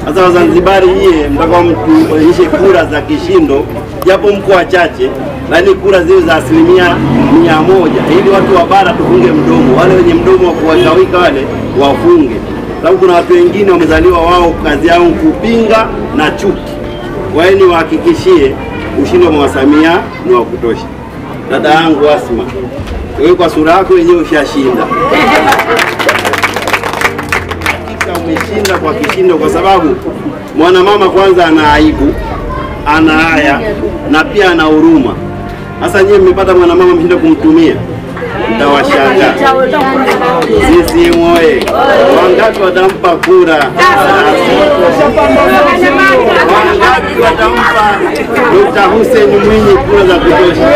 Sasa Wazanzibari yeye mtakao mtuonyeshe kura za kishindo, japo mko wachache, lakini kura zile za 100% ili watu wa bara tufunge mdomo. Wale wenye mdomo wa kuwashawika wale wafunge. Sababu kuna watu wengine wamezaliwa wao kazi yao kupinga na chuki. Wao ni wahakikishie ushindi wa Mama Samia ni wa kutosha. Dada yangu Asma, wewe kwa sura yako yenyewe ushashinda. Hakika umeshinda kwa kishindo, kwa sababu mwanamama kwanza ana aibu, ana haya na pia ana huruma. Sasa nyinyi mmepata mwanamama mshinda kumtumia, mtawashangaa. CCM oye! Wangapi watampa kura? Wangapi watampa Dr. Hussein Mwinyi kura za kutosha?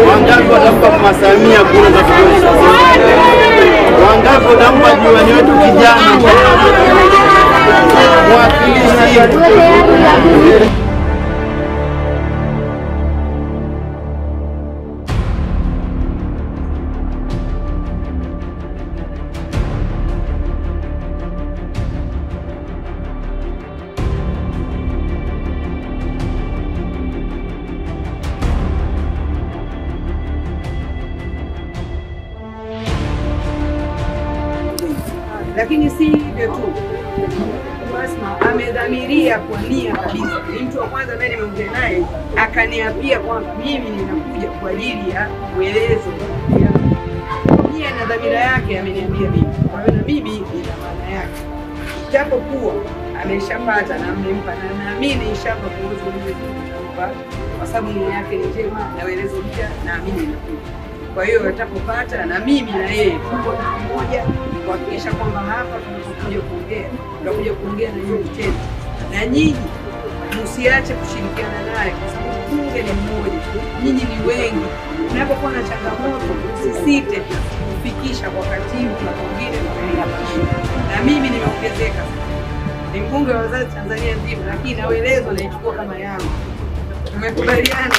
Wangapi watampa Mama Samia kura za kutosha? Wangapi watampa diwani wetu kijana mwakilishi? Lakini si hivyo tu, Asma amedhamiria kwa nia kabisa. Ni mtu wa kwanza ambaye nimeongea naye akaniapia kwamba mimi ninakuja kwa ajili ya uelezo. Nia na dhamira yake ameniambia mimi. Kwa hiyo na mimi ina maana yake. Japo kuwa ameshapata na amempa na naamini inshallah kuweza kumpa, kwa sababu nia yake ni njema na uelezo pia naamini inakuja. Kwa hiyo atapopata na mimi na yeye kwa pamoja kuhakikisha kwamba hapa tunakuja kuongea na nyinyi tena. Na nyinyi msiache kushirikiana naye, kwa sababu bunge ni mmoja, nyinyi ni wengi. Unapokuwa na changamoto usisite kufikisha kwa katibu na wengine na mimi nimeongezeka. Ni mbunge wa wazazi Tanzania nzima, lakini na uelezo naichukua kama yangu. Tumekubaliana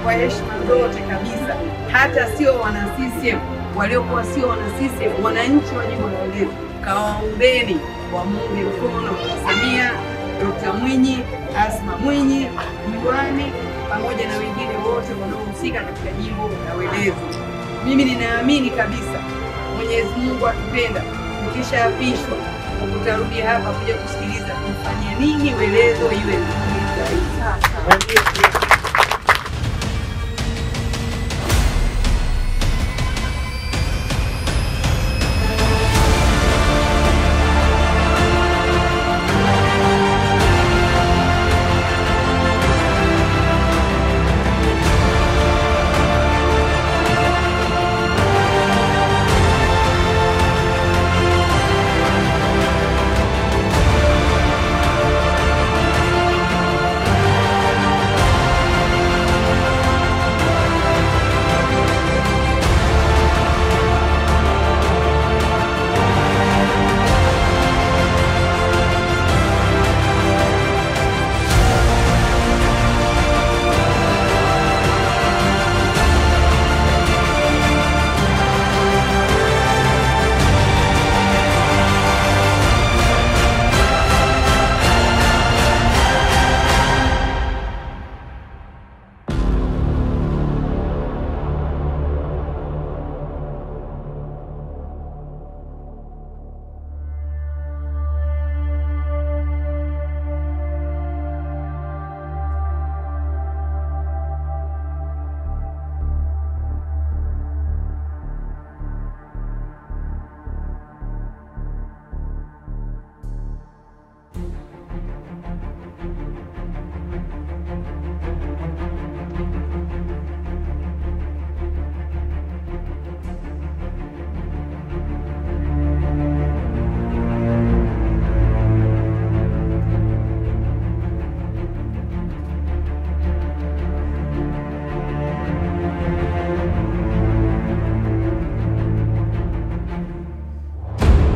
kwa heshima zote kabisa, hata sio wana CCM waliokuwa sio wana CCM, wananchi wa jimbo la Ulezi kawaombeni wamunge mkono Samia, Dr. Mwinyi, Asma Mwinyi, diwani pamoja na wengine wote wanaohusika katika jimbo la Ulezi. Mimi ninaamini kabisa Mwenyezi Mungu akipenda ukishaapishwa utarudi hapa kuja kusikiliza mfanye nini Welezo iwe nzuri zaidi.